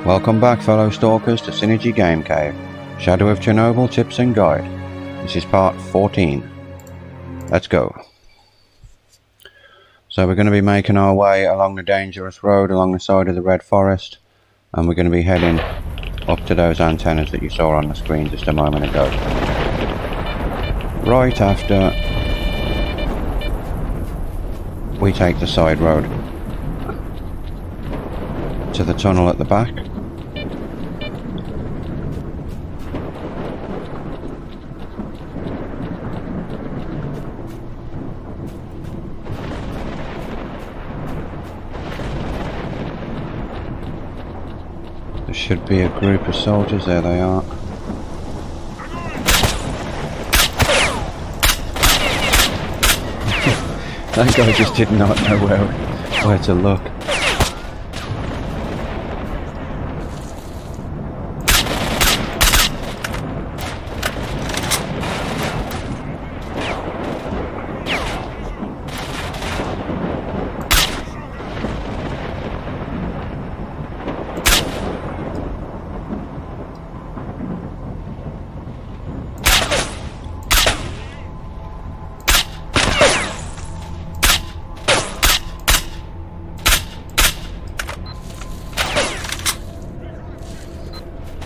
Welcome back, fellow stalkers, to Synergy Game Cave, Shadow of Chernobyl Tips and Guide. This is part 14. Let's go. So we're going to be making our way along the dangerous road along the side of the Red Forest, and we're going to be heading up to those antennas that you saw on the screen just a moment ago. Right after we take the side road to the tunnel at the back. There should be a group of soldiers, there they are. That guy just did not know where to look.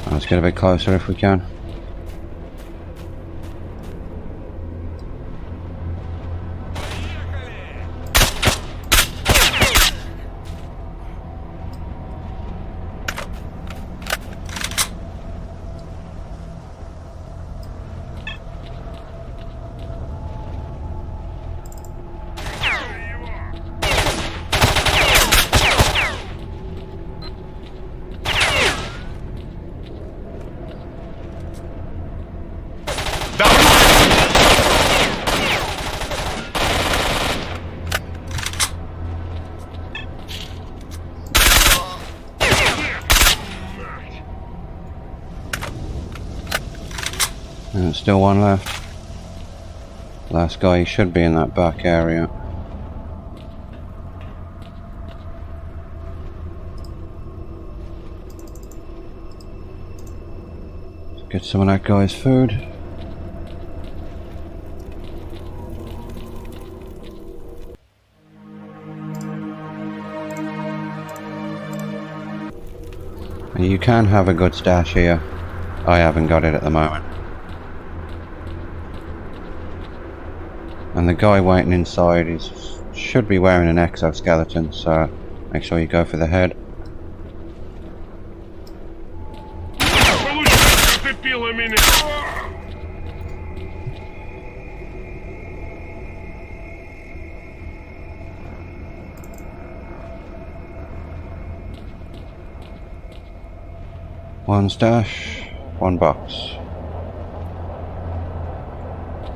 Let's get a bit closer if we can. And still one left. Last guy should be in that back area. Let's get some of that guy's food. And you can have a good stash here. I haven't got it at the moment. And the guy waiting inside should be wearing an exoskeleton, so make sure you go for the head. One stash, one box.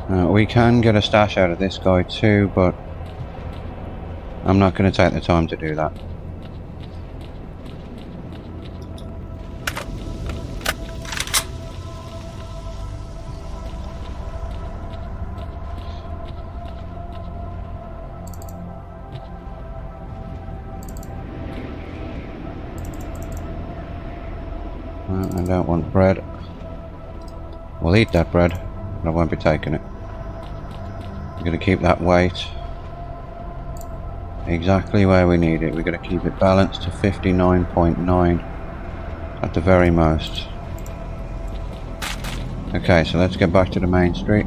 We can get a stash out of this guy too, but I'm not going to take the time to do that. I don't want bread. We'll eat that bread, but I won't be taking it. We're going to keep that weight exactly where we need it. We're going to keep it balanced to 59.9 at the very most. Okay, so let's get back to the main street.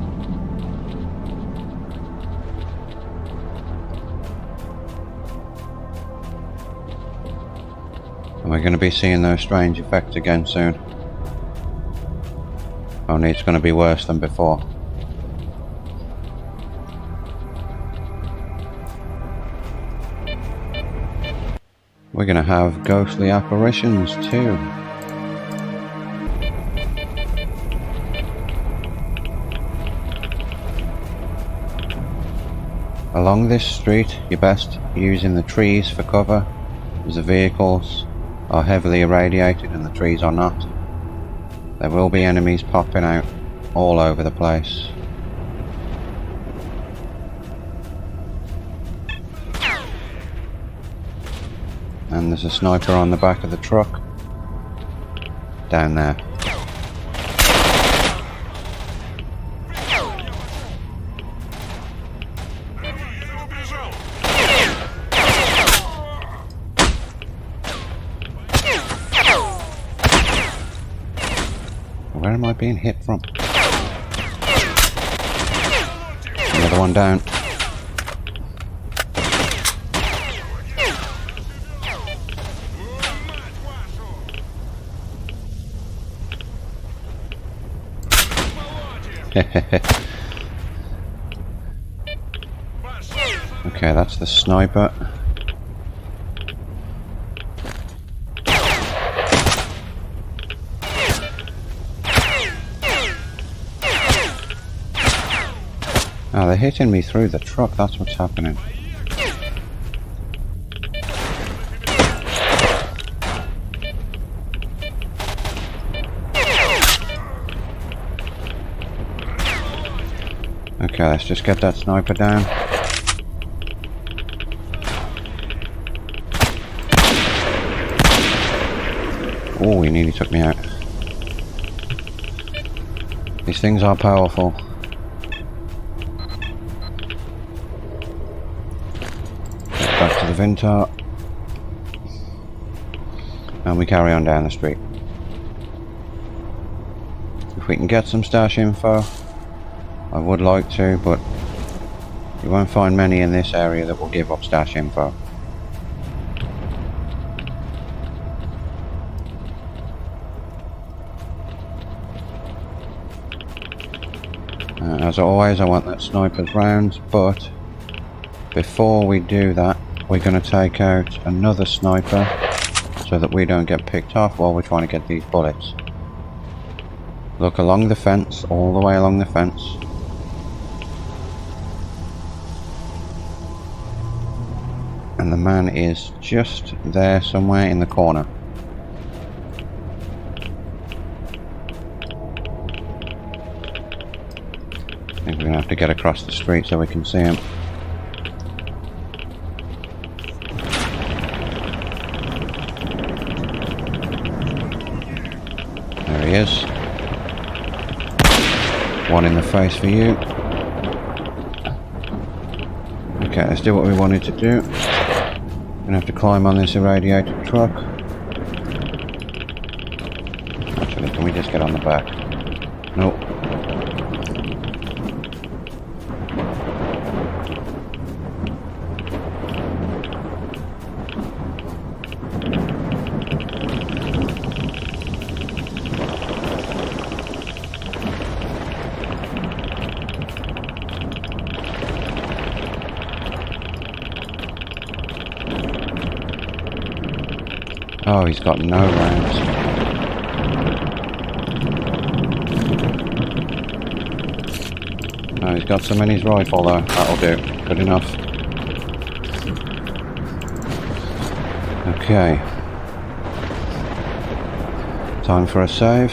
And we're going to be seeing those strange effects again soon. Only it's going to be worse than before. We're going to have ghostly apparitions too. Along this street, you're best using the trees for cover, as the vehicles are heavily irradiated and the trees are not. There will be enemies popping out all over the place. And there's a sniper on the back of the truck. Down there. Where am I being hit from? Another one down. Okay, that's the sniper. Oh, they're hitting me through the truck, that's what's happening. Okay, let's just get that sniper down. Oh, he nearly took me out. These things are powerful. Back to the Vintar. And we carry on down the street. If we can get some stash info, I would like to, but you won't find many in this area that will give up stash info. As always, I want that sniper's rounds, but before we do that, we're going to take out another sniper so that we don't get picked off while we're trying to get these bullets. Look along the fence, all the way along the fence. And the man is just there somewhere in the corner. I think we're going to have to get across the street so we can see him. There he is. One in the face for you. Okay, let's do what we wanted to do. We're going to have to climb on this irradiated truck. Actually, can we just get on the back? Nope. Oh, he's got no rounds. Oh, he's got some in his rifle though. That'll do. Good enough. Okay. Time for a save.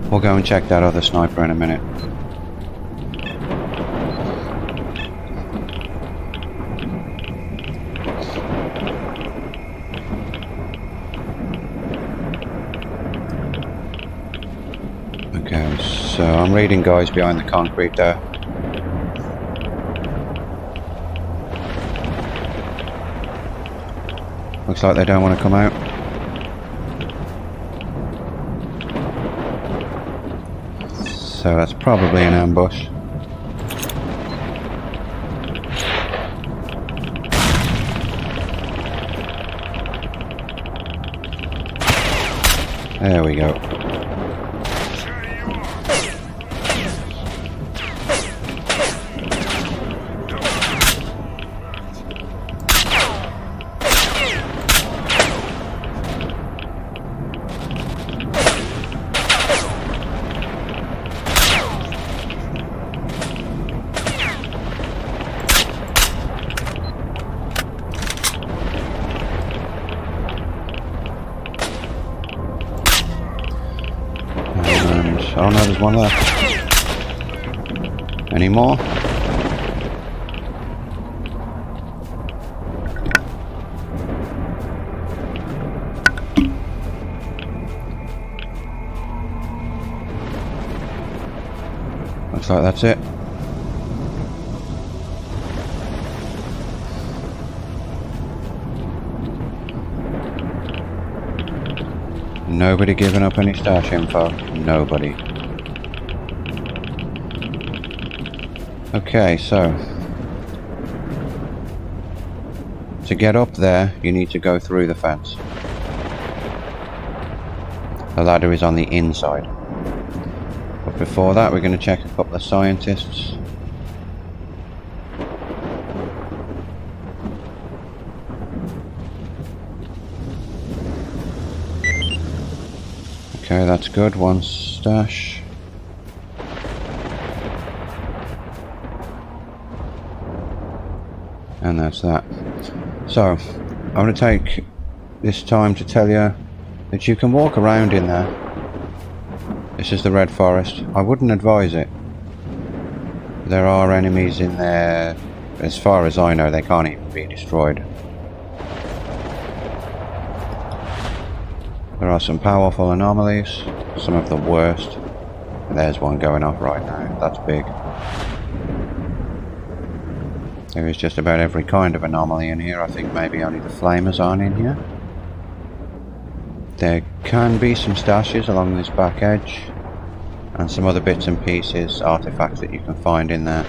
We'll go and check that other sniper in a minute. Okay, so I'm reading guys behind the concrete there. Looks like they don't want to come out. So that's probably an ambush. There we go. And oh no, there's one left. Any more? Looks like that's it. Nobody giving up any stash info. Nobody. Okay, so to get up there, you need to go through the fence. The ladder is on the inside. But before that, we're going to check a couple of scientists. Okay, that's good. One stash. And that's that. So, I'm going to take this time to tell you that you can walk around in there. This is the Red Forest. I wouldn't advise it. There are enemies in there. As far as I know, they can't even be destroyed. There are some powerful anomalies, some of the worst. There's one going off right now, that's big. There is just about every kind of anomaly in here. I think maybe only the flamers aren't in here. There can be some stashes along this back edge, and some other bits and pieces, artifacts that you can find in there.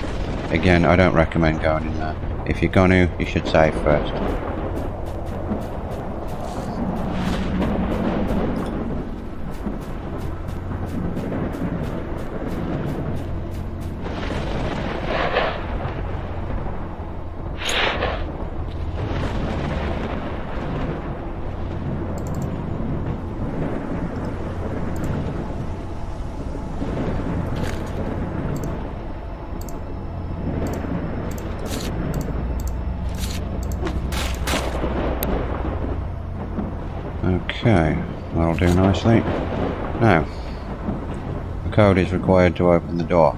Again, I don't recommend going in there. If you're gonna, you should save first. Okay, that'll do nicely. Now, the code is required to open the door.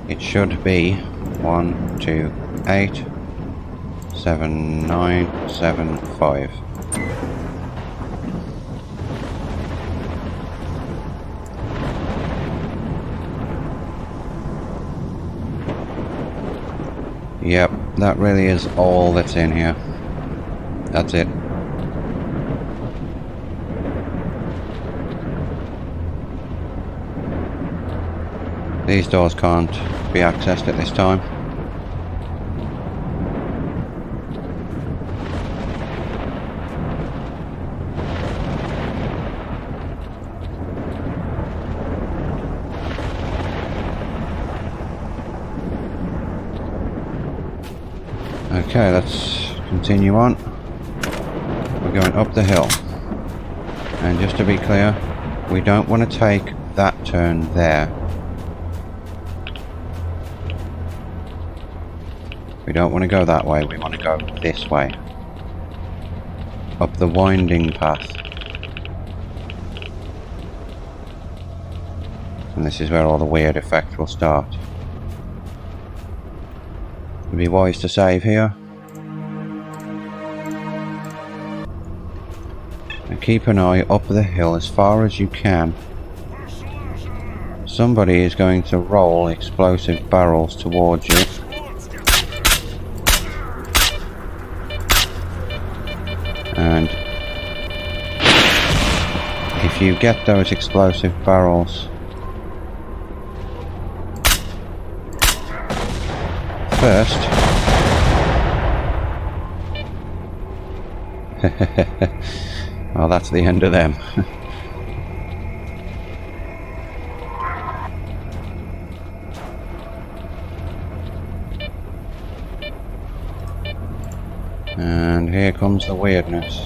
It should be 1287975. Yep, that really is all that's in here. That's it. These doors can't be accessed at this time. Okay, let's continue on. We're going up the hill. And just to be clear, we don't want to take that turn there. We don't want to go that way, we want to go this way. Up the winding path. And this is where all the weird effects will start. It'd be wise to save here. And keep an eye up the hill as far as you can. Somebody is going to roll explosive barrels towards you. And if you get those explosive barrels first, well, that's the end of them. And here comes the weirdness.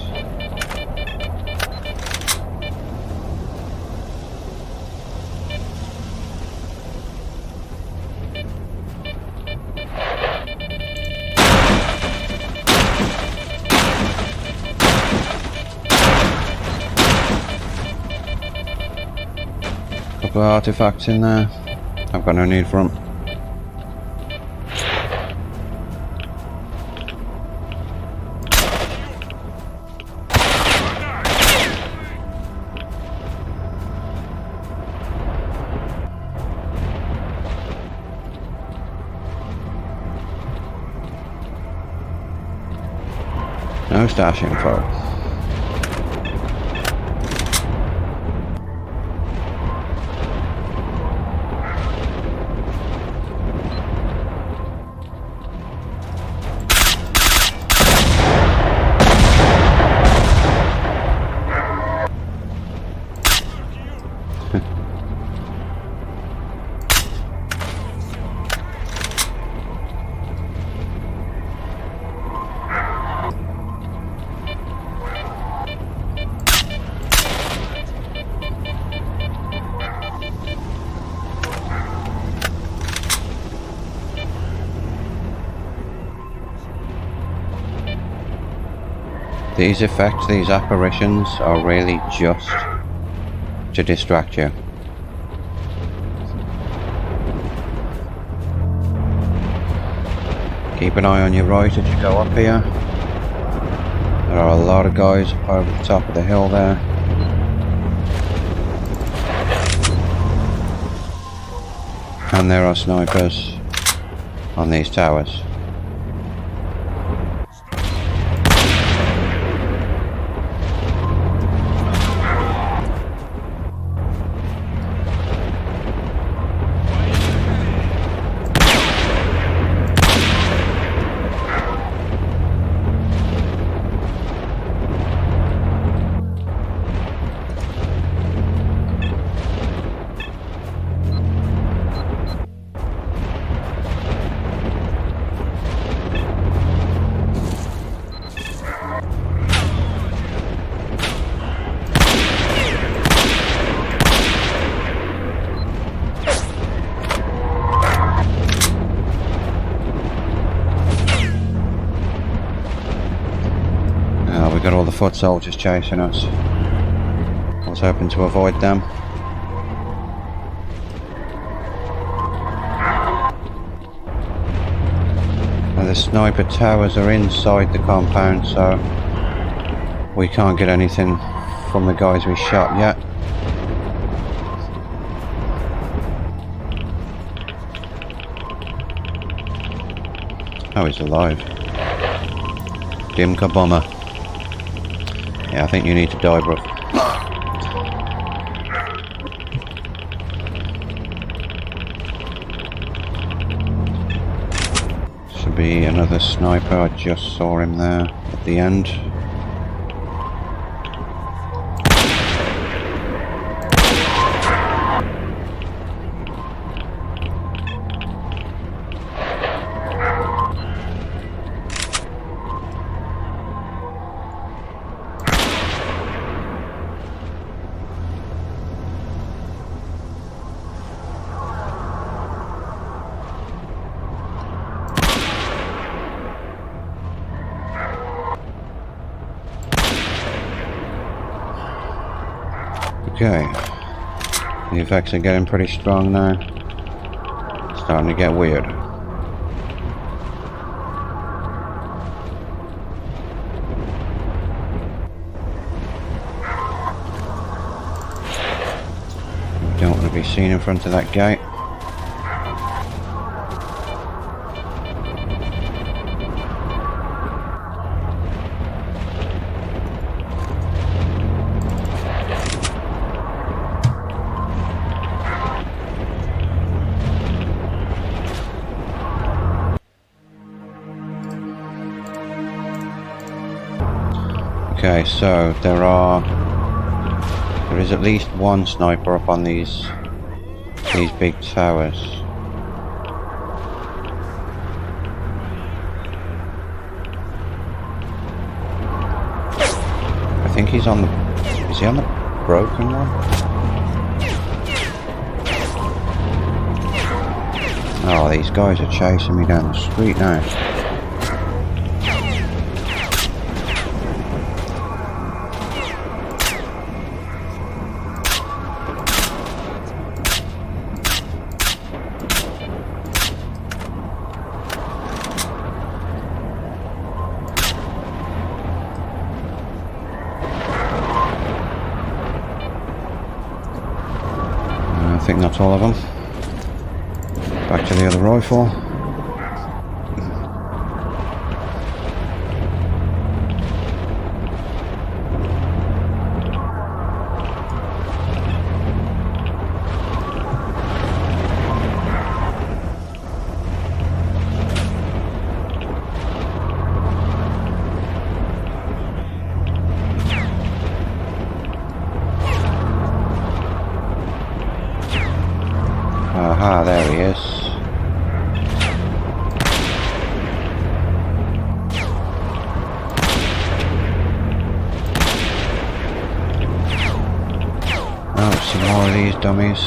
Couple of artifacts in there. I've got no need for them. No stash info. These effects, these apparitions, are really just to distract you. Keep an eye on your right as you go up here. There are a lot of guys up over the top of the hill there. And there are snipers on these towers. We've got all the foot soldiers chasing us. I was hoping to avoid them. And the sniper towers are inside the compound, so we can't get anything from the guys we shot yet. Oh, he's alive. Dimka bomber. Yeah, I think you need to die, bro. Should be another sniper. I just saw him there at the end. Okay, the effects are getting pretty strong now. It's starting to get weird. We don't want to be seen in front of that gate. Okay, so there is at least one sniper up on these big towers. I think he's on the... is he on the broken one? Oh, these guys are chasing me down the street now. think that's all of them. Back to the other rifle. Aha, there he is. Oh, some more of these dummies.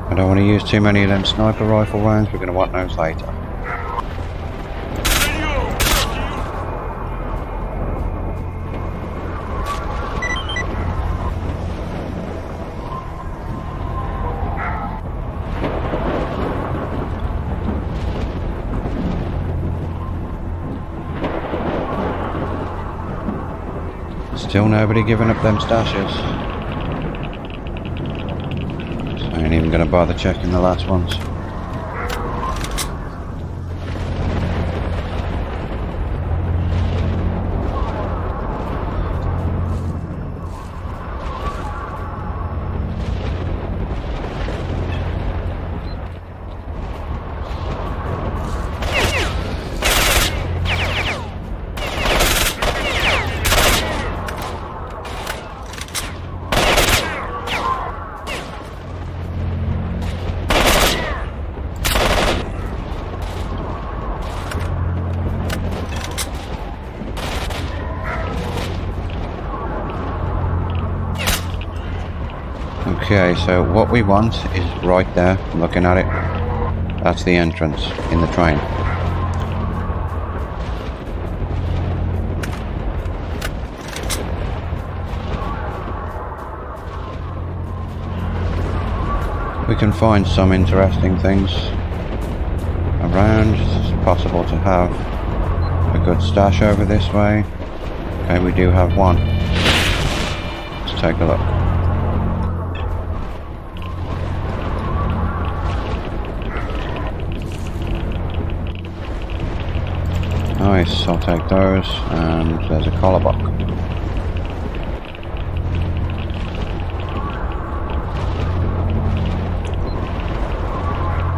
I don't want to use too many of them sniper rifle rounds, we're going to want those later. Still nobody giving up them stashes. So I ain't even going to bother checking the last ones. Okay, so what we want is right there, looking at it. That's the entrance in the train. We can find some interesting things around. It's possible to have a good stash over this way. Okay, we do have one. Let's take a look. Nice, I'll take those, and there's a collar box.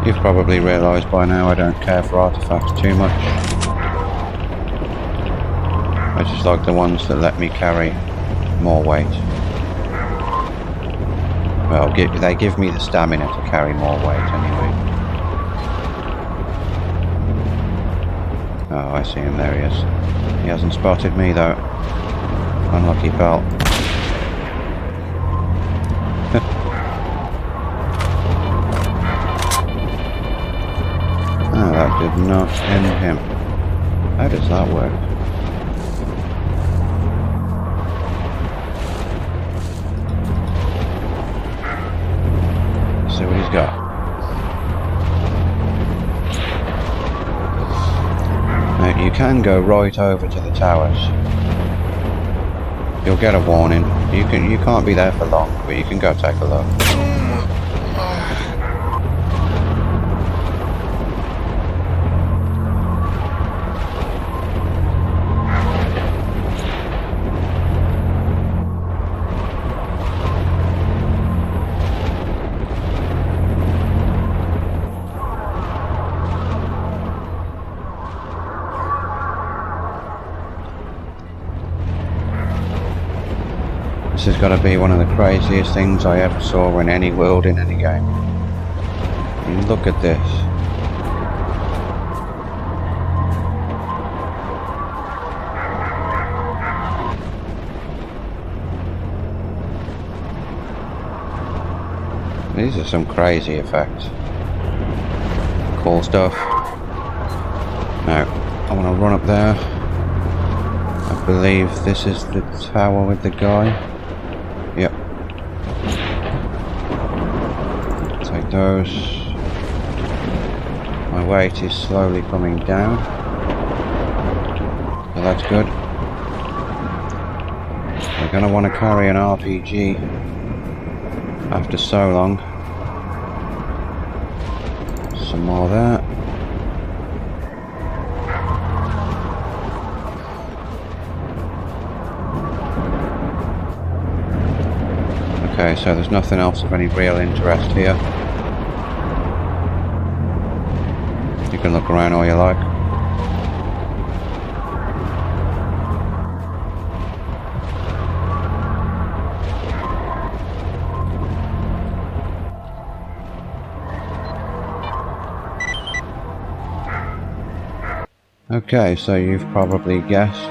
You've probably realised by now I don't care for artifacts too much. I just like the ones that let me carry more weight. Well, they give me the stamina to carry more weight anyway. Oh, I see him, there he is. He hasn't spotted me though. Unlucky belt. Oh, that did not end him. How does that work? Let's see what he's got. Now, you can go right over to the towers. You'll get a warning. You can't be there for long, but you can go take a look. This has got to be one of the craziest things I ever saw in any world, in any game. I mean, look at this. These are some crazy effects. Cool stuff. Now, I want to run up there. I believe this is the tower with the guy. Yep. Take those. My weight is slowly coming down. so that's good. We're going to want to carry an RPG after so long. Some more there. Okay, so there's nothing else of any real interest here. You can look around all you like. Okay, so you've probably guessed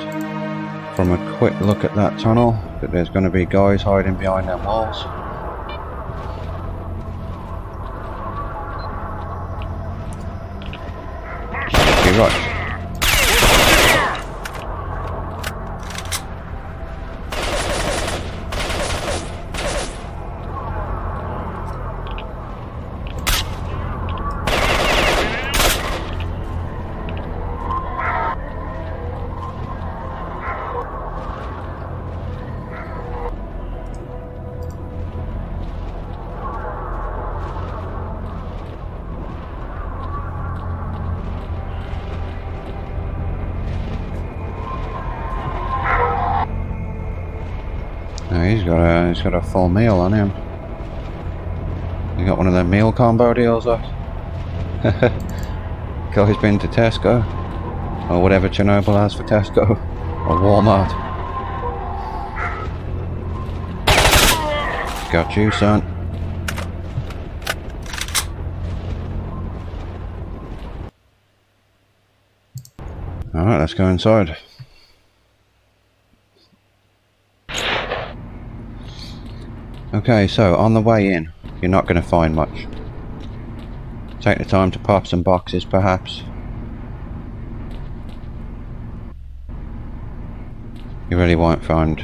from a quick look at that tunnel that there's going to be guys hiding behind them walls. You're right. He's got a full meal on him. He got one of them meal combo deals up. Guy's been to Tesco, or whatever Chernobyl has for Tesco, or Walmart. Got you, son. Alright, let's go inside. Okay, so on the way in, you're not going to find much. Take the time to pop some boxes, perhaps. You really won't find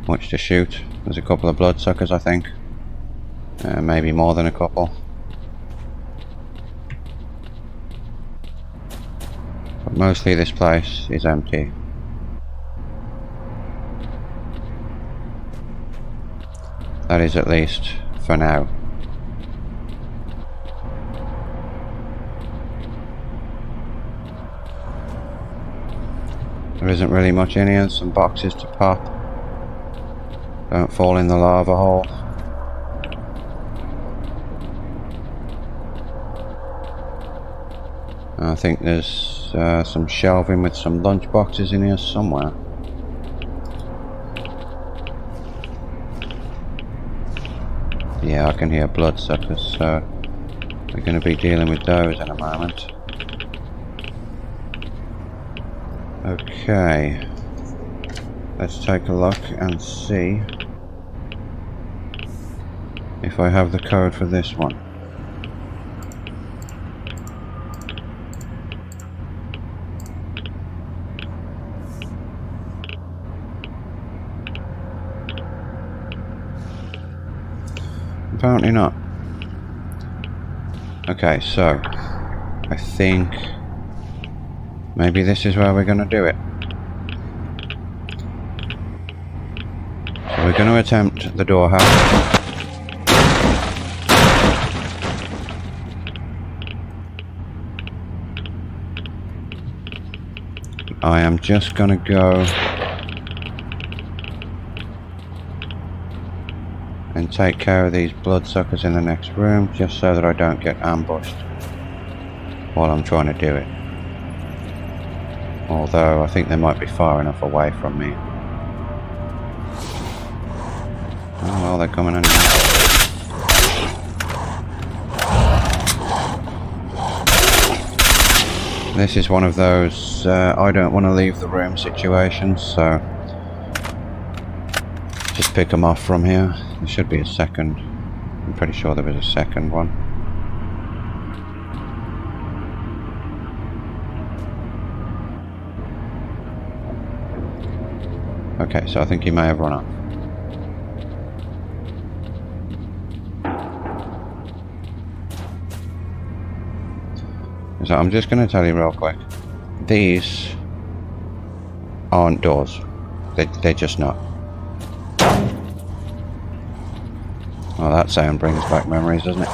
much to shoot. There's a couple of bloodsuckers, I think. Maybe more than a couple. But mostly this place is empty. That is, at least for now. There isn't really much in here. Some boxes to pop. Don't fall in the lava hole. I think there's some shelving with some lunch boxes in here somewhere. Yeah, I can hear bloodsuckers, so we're going to be dealing with those in a moment. Okay, let's take a look and see if I have the code for this one. Apparently not. Okay, so I think maybe this is where we're going to do it. So we're going to attempt the door hack. I am just going to go and take care of these bloodsuckers in the next room, just so that I don't get ambushed while I'm trying to do it. Although I think they might be far enough away from me. Oh well, they're coming anyway. This is one of those I don't want to leave the room situations, so just pick them off from here. There should be a second. I'm pretty sure there was a second one. Okay, so I think he may have run off. So I'm just going to tell you real quick. These aren't doors. They're just not. Well, that sound brings back memories, doesn't it?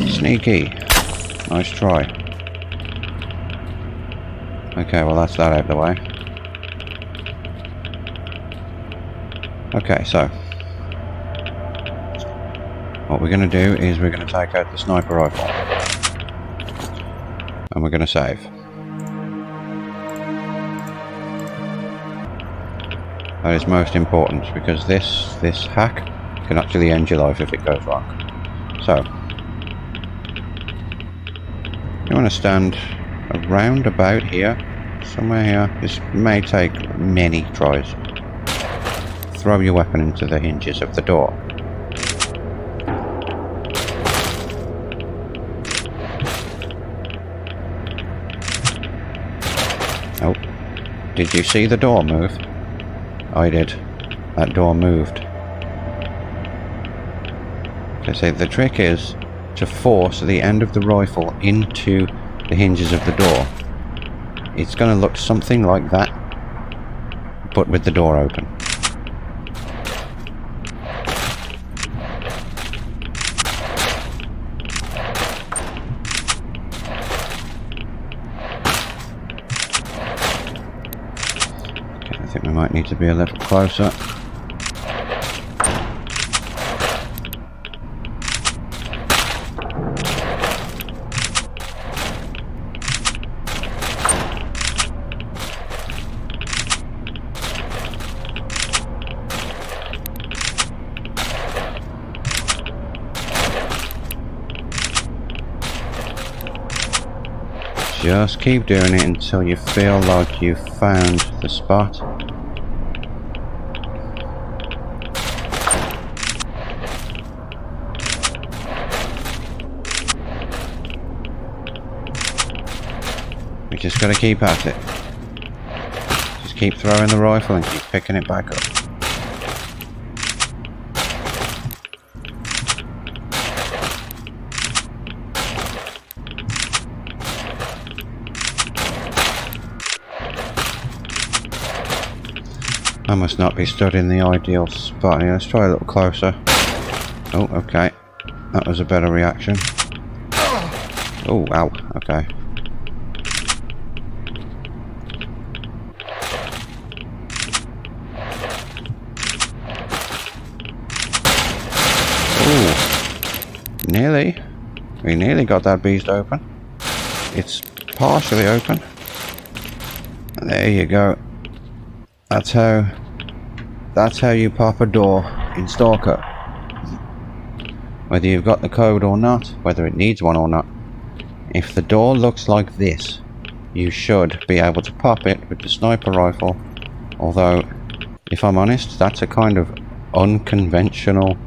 Sneaky. Nice try. Okay, well that's that out of the way. Okay, so what we're going to do is we're going to take out the sniper rifle. And we're going to save. That is most important because this hack can actually end your life if it goes wrong. So you want to stand around about here, somewhere here. This may take many tries. Throw your weapon into the hinges of the door. Oh, did you see the door move? I did. That door moved. Okay, so the trick is to force the end of the rifle into the hinges of the door. It's going to look something like that, but with the door open. Okay, I think we might need to be a little closer. Just keep doing it until you feel like you've found the spot. We just gotta keep at it. Just keep throwing the rifle and keep picking it back up. I must not be stood in the ideal spot here. Let's try a little closer. Oh, okay. That was a better reaction. Oh, ow. Okay. Ooh. Nearly. We nearly got that beast open. It's partially open. There you go. That's how you pop a door in Stalker. Whether you've got the code or not, whether it needs one or not. If the door looks like this, you should be able to pop it with the sniper rifle. Although, if I'm honest, that's a kind of unconventional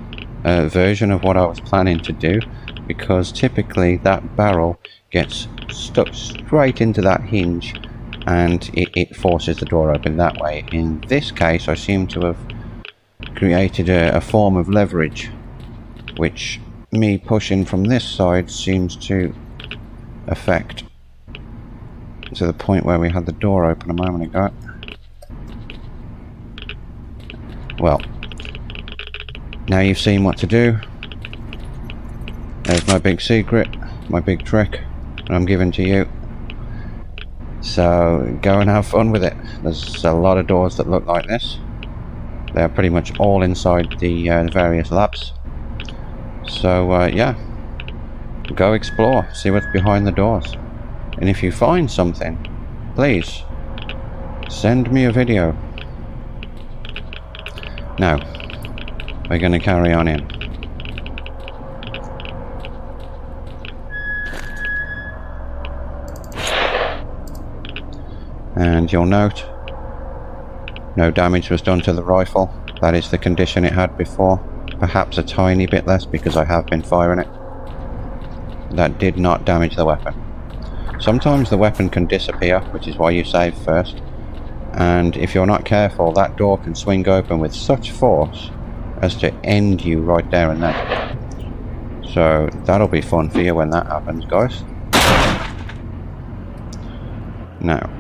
version of what I was planning to do, because typically that barrel gets stuck straight into that hinge and it forces the door open that way. In this case, I seem to have created a form of leverage, which me pushing from this side seems to affect to the point where we had the door open a moment ago. Well, now you've seen what to do. There's my big secret, my big trick that I'm giving to you. So go and have fun with it. There's a lot of doors that look like this. They're pretty much all inside the various labs. So yeah, go explore, see what's behind the doors. And if you find something, please send me a video. Now, we're going to carry on in. And you'll note no damage was done to the rifle. That is the condition it had before. Perhaps a tiny bit less because I have been firing it. That did not damage the weapon. Sometimes the weapon can disappear, which is why you save first. And if you're not careful, that door can swing open with such force as to end you right there and then. So that'll be fun for you when that happens, guys. Now,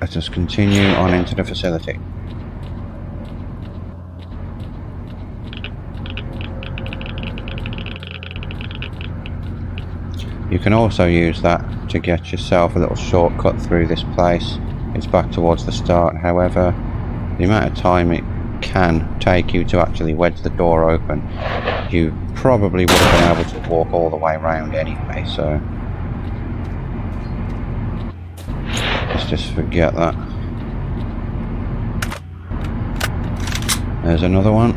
let us continue on into the facility. You can also use that to get yourself a little shortcut through this place. It's back towards the start. However, the amount of time it can take you to actually wedge the door open, you probably would have been able to walk all the way around anyway, so let's just forget that. There's another one.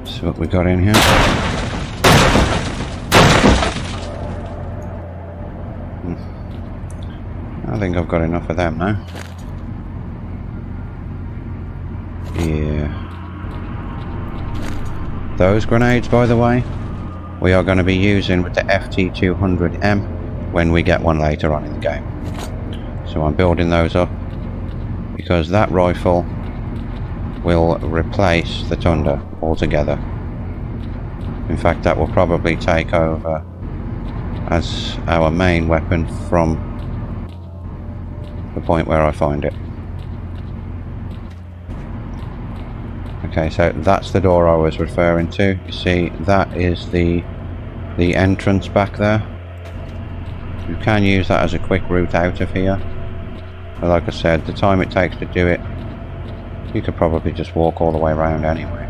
See what we got in here. I think I've got enough of them now. Yeah. Those grenades, by the way, we are going to be using with the FT200M when we get one later on in the game. So I'm building those up because that rifle will replace the Thunder altogether. In fact, that will probably take over as our main weapon from the point where I find it. Okay, so that's the door I was referring to. You see, that is the entrance back there. You can use that as a quick route out of here. But like I said, the time it takes to do it, you could probably just walk all the way around anyway.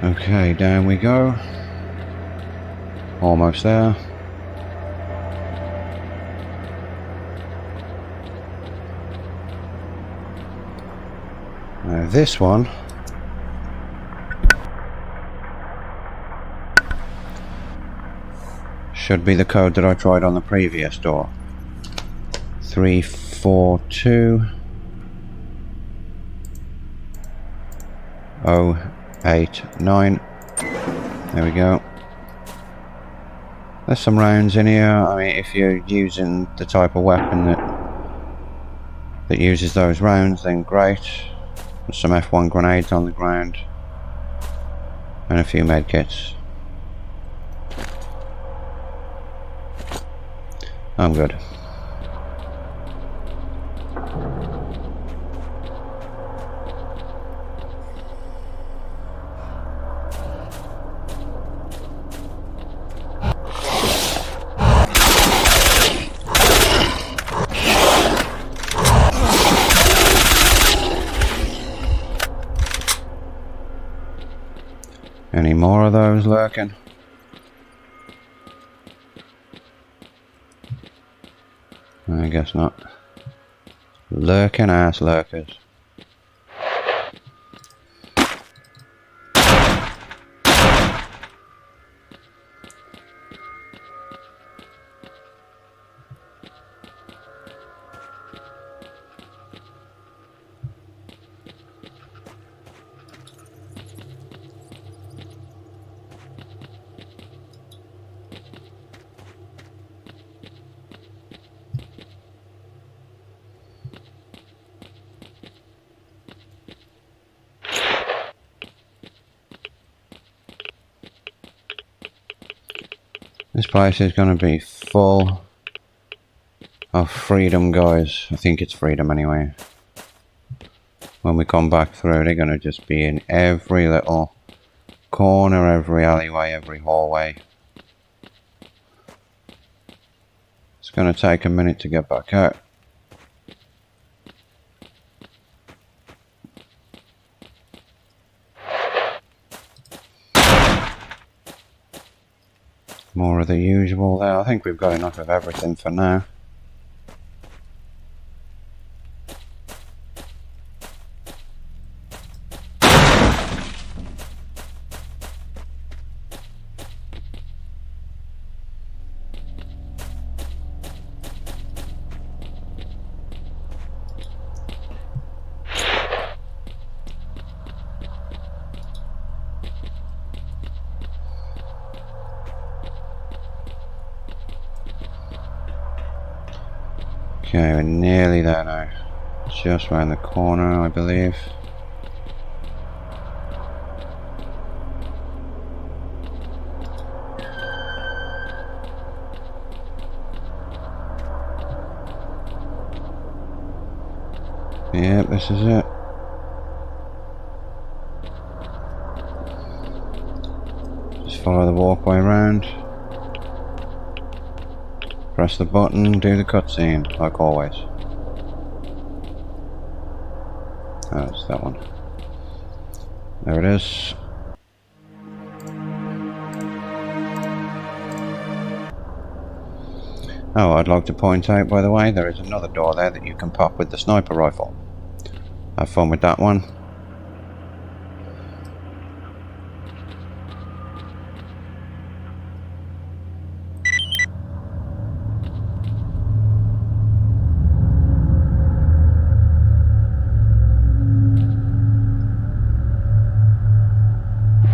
Okay, down we go. Almost there. Now this one should be the code that I tried on the previous door. 342 089. There we go. There's some rounds in here. I mean, if you're using the type of weapon that uses those rounds, then great. There's some F1 grenades on the ground and a few med kits. I'm good. Any more of those lurking? I guess not. Lurking ass lurkers. This place is going to be full of freedom guys. I think it's freedom anyway. When we come back through, they're going to just be in every little corner, every alleyway, every hallway. It's going to take a minute to get back out. More of the usual there. I think we've got enough of everything for now. Okay, we're nearly there now. Just round the corner, I believe. Yep, this is it. Just follow the walkway around. Press the button, do the cutscene, like always. Oh, it's that one. There it is. Oh, I'd like to point out, by the way, there is another door there that you can pop with the sniper rifle. Have fun with that one.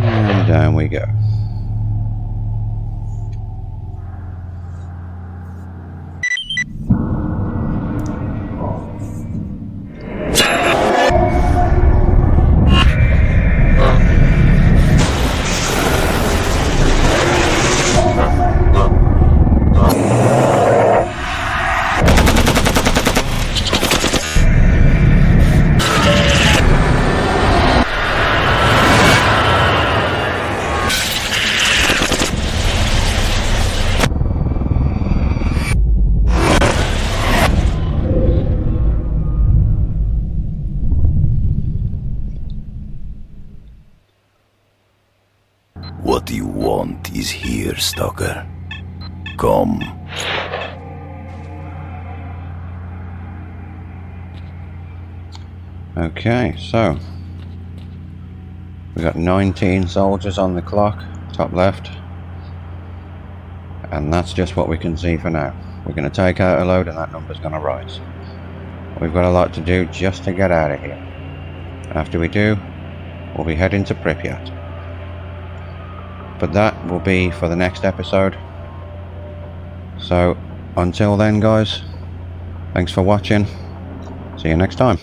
And down we go. What you want is here, Stalker. Come. Okay, so we got 19 soldiers on the clock, top left, and that's just what we can see for now. We're going to take out a load and that number's going to rise. We've got a lot to do just to get out of here. After we do, we'll be heading to Pripyat. But that will be for the next episode. So until then, guys, thanks for watching. See you next time.